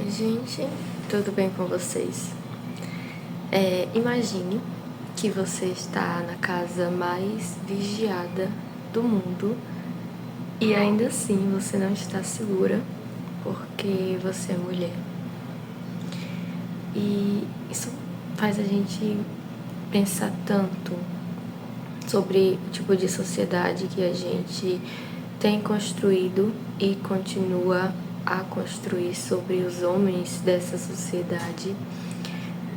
Oi, gente, tudo bem com vocês? Imagine que você está na casa mais vigiada do mundo e ainda assim você não está segura porque você é mulher. E isso faz a gente pensar tanto sobre o tipo de sociedade que a gente tem construído e continua a construir sobre os homens dessa sociedade.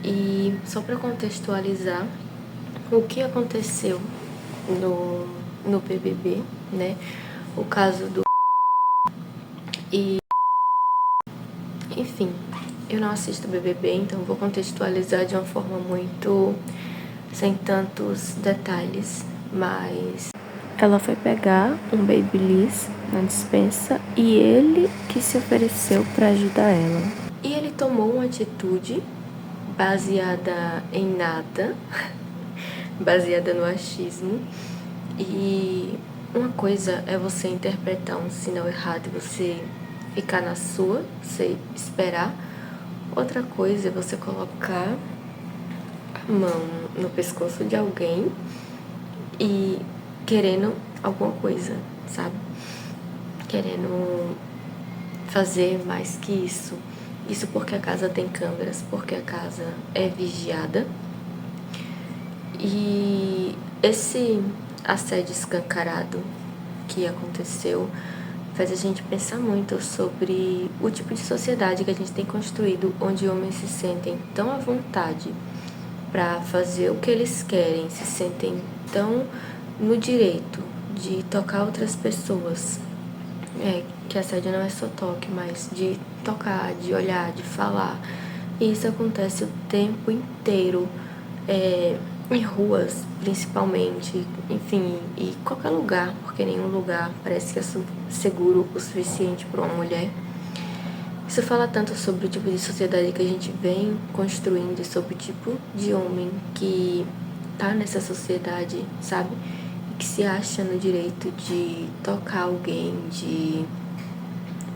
E só para contextualizar o que aconteceu no BBB, né? O caso do... E, enfim, eu não assisto BBB, então vou contextualizar de uma forma muito... sem tantos detalhes, mas... Ela foi pegar um Babyliss na despensa e ele que se ofereceu para ajudar ela. E ele tomou uma atitude baseada em nada, baseada no achismo. E uma coisa é você interpretar um sinal errado e você ficar na sua, você esperar. Outra coisa é você colocar a mão no pescoço de alguém e querendo alguma coisa, sabe? Querendo fazer mais que isso. Isso porque a casa tem câmeras, porque a casa é vigiada. E esse assédio escancarado que aconteceu faz a gente pensar muito sobre o tipo de sociedade que a gente tem construído, onde homens se sentem tão à vontade para fazer o que eles querem, se sentem tão no direito de tocar outras pessoas. Que assédio não é só toque, mas de tocar, de olhar, de falar. E isso acontece o tempo inteiro, em ruas, principalmente, enfim, e qualquer lugar, porque nenhum lugar parece que é seguro o suficiente para uma mulher. Isso fala tanto sobre o tipo de sociedade que a gente vem construindo, sobre o tipo de homem que tá nessa sociedade, sabe? E que se acha no direito de tocar alguém, de...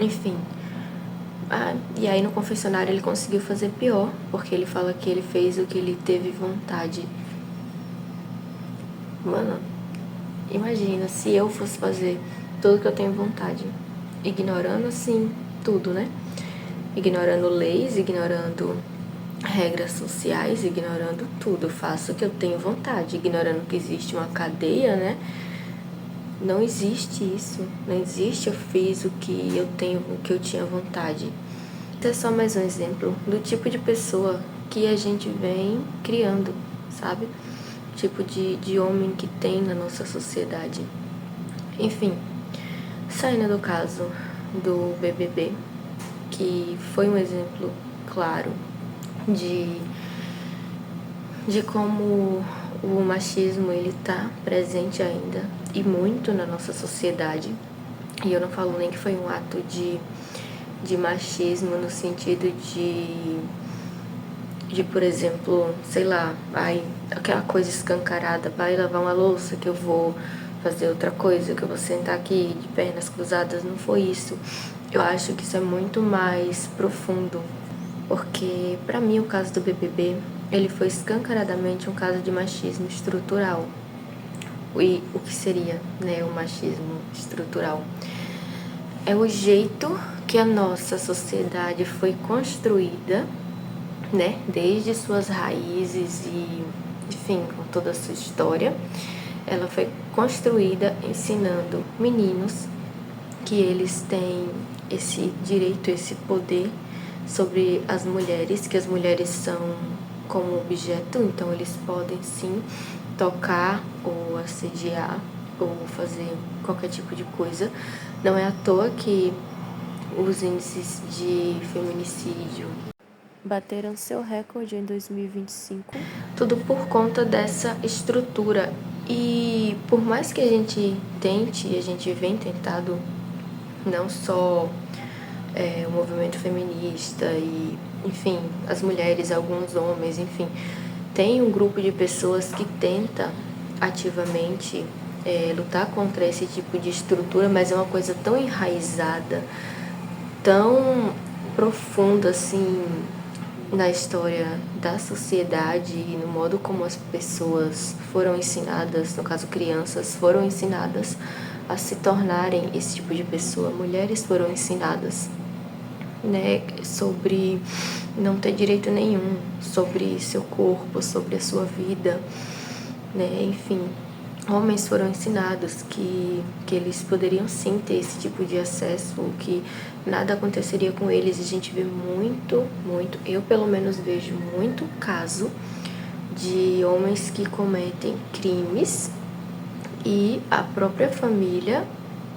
enfim. E aí no confessionário ele conseguiu fazer pior, porque ele fala que ele fez o que ele teve vontade. Mano, imagina se eu fosse fazer tudo que eu tenho vontade, ignorando assim tudo, né? Ignorando leis, ignorando regras sociais, ignorando tudo. Eu faço o que eu tenho vontade, ignorando que existe uma cadeia, né? Não existe isso. Não existe eu fiz o que eu tenho, o que eu tinha vontade. Então é só mais um exemplo do tipo de pessoa que a gente vem criando, sabe? Tipo de homem que tem na nossa sociedade. Enfim, saindo do caso do BBB, que foi um exemplo claro de como o machismo ele tá presente ainda e muito na nossa sociedade. E eu não falo nem que foi um ato de machismo no sentido de, por exemplo, sei lá, aquela coisa escancarada, vai lavar uma louça que eu vou fazer outra coisa, que eu vou sentar aqui de pernas cruzadas. Não foi isso. Eu acho que isso é muito mais profundo, porque pra mim o caso do BBB, ele foi escancaradamente um caso de machismo estrutural. E o que seria, né, o machismo estrutural? É o jeito que a nossa sociedade foi construída, né, desde suas raízes e, enfim, com toda a sua história. Ela foi construída ensinando meninos que eles têm esse direito, esse poder sobre as mulheres, que as mulheres são como objeto, então eles podem sim tocar ou assediar ou fazer qualquer tipo de coisa. Não é à toa que os índices de feminicídio bateram seu recorde em 2025, tudo por conta dessa estrutura. E por mais que a gente tente, e a gente vem tentado, não só o movimento feminista e, enfim, as mulheres, alguns homens, enfim, tem um grupo de pessoas que tenta ativamente lutar contra esse tipo de estrutura, mas é uma coisa tão enraizada, tão profundo, assim, na história da sociedade e no modo como as pessoas foram ensinadas, no caso crianças, foram ensinadas a se tornarem esse tipo de pessoa. Mulheres foram ensinadas, né, sobre não ter direito nenhum, sobre seu corpo, sobre a sua vida, né, enfim. Homens foram ensinados que eles poderiam sim ter esse tipo de acesso, que nada aconteceria com eles. E a gente vê muito, eu pelo menos vejo muito caso de homens que cometem crimes e a própria família,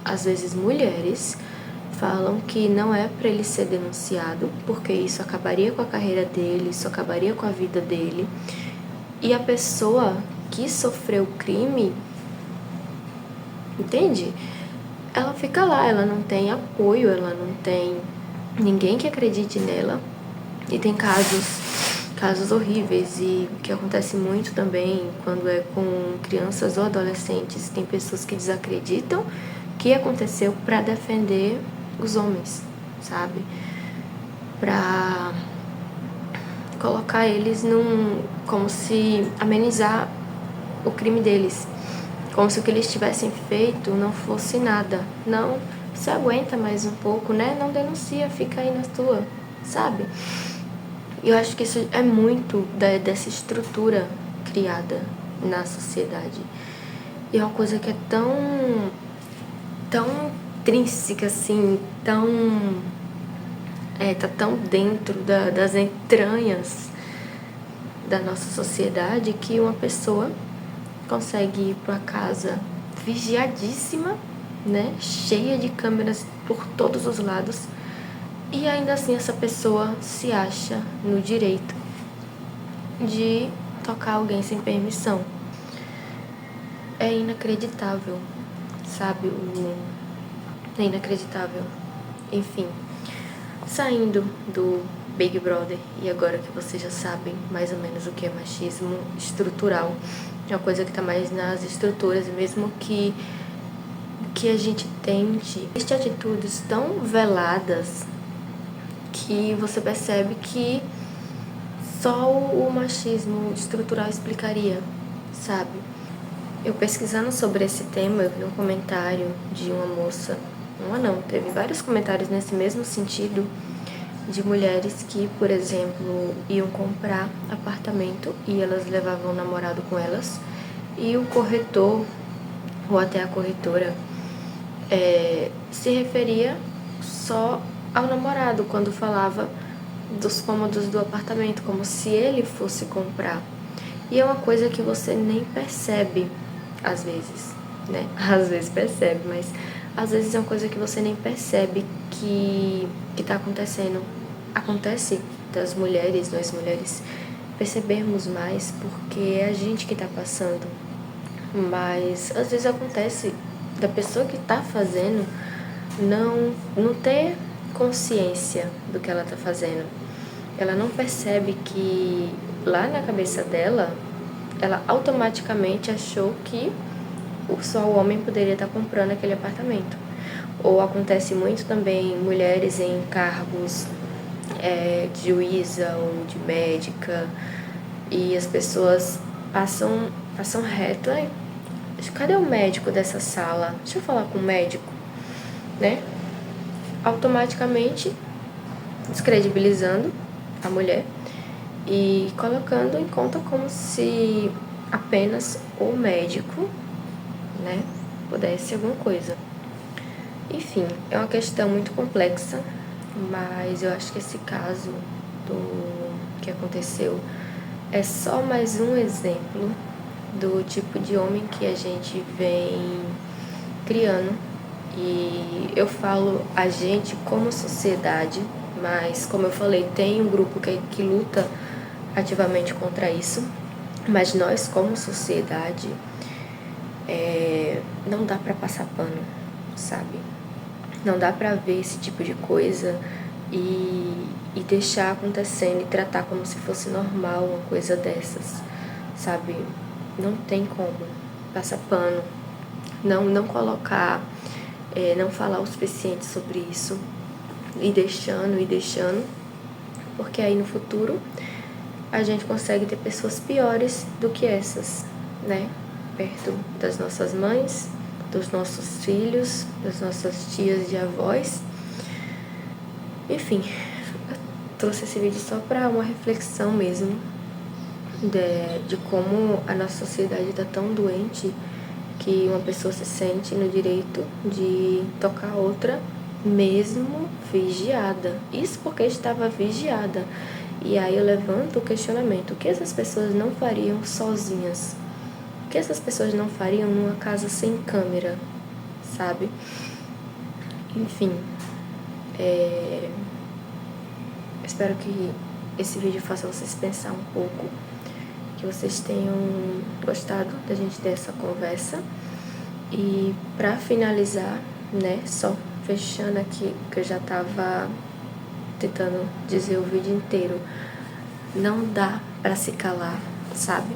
às vezes mulheres, falam que não é para ele ser denunciado, porque isso acabaria com a carreira dele, isso acabaria com a vida dele. E a pessoa que sofreu o crime, entende? Ela fica lá, ela não tem apoio, ela não tem ninguém que acredite nela. E tem casos horríveis, e que acontece muito também quando é com crianças ou adolescentes. Tem pessoas que desacreditam que aconteceu para defender os homens, sabe? Para colocar eles como se amenizar o crime deles, como se o que eles tivessem feito não fosse nada. Não, você aguenta mais um pouco, né? Não denuncia, fica aí na tua, sabe? Eu acho que isso é muito dessa estrutura criada na sociedade. E é uma coisa que é tão intrínseca, assim, tá tão dentro das entranhas da nossa sociedade, que uma pessoa consegue ir para casa vigiadíssima, né, cheia de câmeras por todos os lados, e ainda assim essa pessoa se acha no direito de tocar alguém sem permissão. É inacreditável, sabe? É inacreditável. Enfim, saindo do Big Brother, e agora que vocês já sabem mais ou menos o que é machismo estrutural, é uma coisa que está mais nas estruturas, mesmo que a gente tente. Existem atitudes tão veladas que você percebe que só o machismo estrutural explicaria, sabe? Eu pesquisando sobre esse tema, eu vi um comentário de uma moça, teve vários comentários nesse mesmo sentido, de mulheres que, por exemplo, iam comprar apartamento e elas levavam o namorado com elas, e o corretor, ou até a corretora, se referia só ao namorado quando falava dos cômodos do apartamento, como se ele fosse comprar. E é uma coisa que você nem percebe, às vezes, né? Às vezes percebe, mas às vezes é uma coisa que você nem percebe que tá acontecendo. Acontece das mulheres, nós mulheres, percebermos mais, porque é a gente que tá passando. Mas às vezes acontece da pessoa que tá fazendo não ter consciência do que ela tá fazendo. Ela não percebe que lá na cabeça dela, ela automaticamente achou que só o homem poderia estar comprando aquele apartamento. Ou acontece muito também mulheres em cargos de juíza ou de médica, e as pessoas passam reto. Cadê o médico dessa sala? Deixa eu falar com o médico, né? Automaticamente descredibilizando a mulher e colocando em conta como se apenas o médico, né, pudesse alguma coisa. Enfim, é uma questão muito complexa, mas eu acho que esse caso do que aconteceu é só mais um exemplo do tipo de homem que a gente vem criando. E eu falo a gente como sociedade, mas como eu falei, tem um grupo que luta ativamente contra isso, mas nós como sociedade não dá pra passar pano, sabe? Não dá pra ver esse tipo de coisa e deixar acontecendo e tratar como se fosse normal uma coisa dessas, sabe? Não tem como passar pano, não colocar, não falar o suficiente sobre isso. ir deixando, porque aí no futuro a gente consegue ter pessoas piores do que essas, né? Perto das nossas mães, dos nossos filhos, das nossas tias e avós. Enfim, eu trouxe esse vídeo só para uma reflexão mesmo de como a nossa sociedade está tão doente que uma pessoa se sente no direito de tocar outra mesmo vigiada. Isso porque estava vigiada. E aí eu levanto o questionamento: o que essas pessoas não fariam sozinhas? O que essas pessoas não fariam numa casa sem câmera, sabe? Enfim, espero que esse vídeo faça vocês pensar um pouco, que vocês tenham gostado da gente ter essa conversa. E pra finalizar, né, só fechando aqui, que eu já tava tentando dizer o vídeo inteiro, não dá pra se calar, sabe?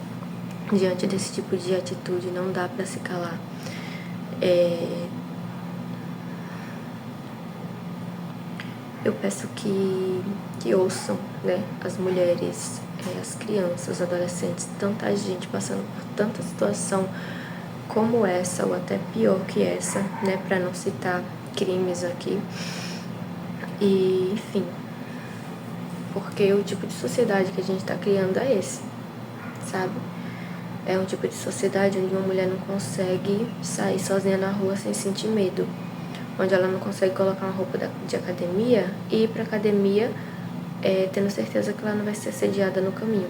Diante desse tipo de atitude, não dá pra se calar. Eu peço que ouçam, né, as mulheres, as crianças, os adolescentes, tanta gente passando por tanta situação como essa, ou até pior que essa, né, pra não citar crimes aqui. E, enfim, porque o tipo de sociedade que a gente tá criando é esse, sabe? É um tipo de sociedade onde uma mulher não consegue sair sozinha na rua sem sentir medo, onde ela não consegue colocar uma roupa de academia e ir pra academia tendo certeza que ela não vai ser assediada no caminho.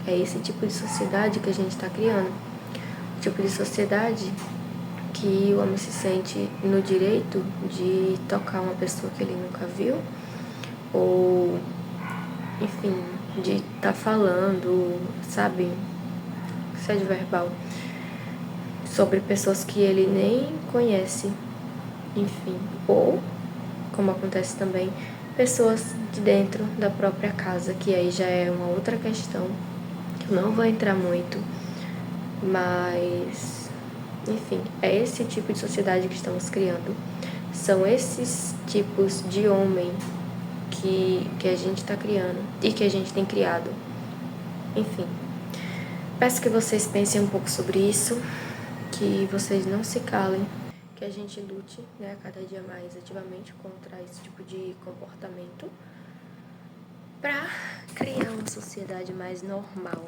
É esse tipo de sociedade que a gente está criando. O tipo de sociedade que o homem se sente no direito de tocar uma pessoa que ele nunca viu, ou, enfim, de estar falando, sabe, sede verbal, sobre pessoas que ele nem conhece, enfim, ou, como acontece também, pessoas de dentro da própria casa, que aí já é uma outra questão, que eu não vou entrar muito, mas, enfim, é esse tipo de sociedade que estamos criando. São esses tipos de homem que a gente está criando e que a gente tem criado. Enfim, peço que vocês pensem um pouco sobre isso, que vocês não se calem, que a gente lute, né, cada dia mais ativamente contra esse tipo de comportamento para criar uma sociedade mais normal,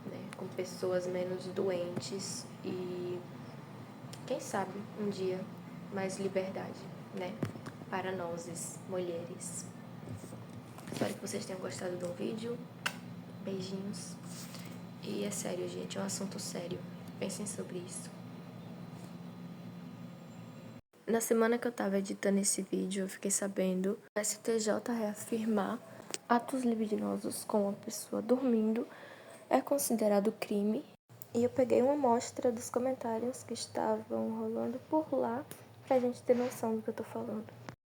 né, com pessoas menos doentes e, quem sabe, um dia mais liberdade, né, para nós, mulheres. Espero que vocês tenham gostado do vídeo. Beijinhos. E é sério, gente, é um assunto sério. Pensem sobre isso. Na semana que eu tava editando esse vídeo, eu fiquei sabendo que o STJ reafirmar atos libidinosos com uma pessoa dormindo é considerado crime. E eu peguei uma amostra dos comentários que estavam rolando por lá pra gente ter noção do que eu tô falando.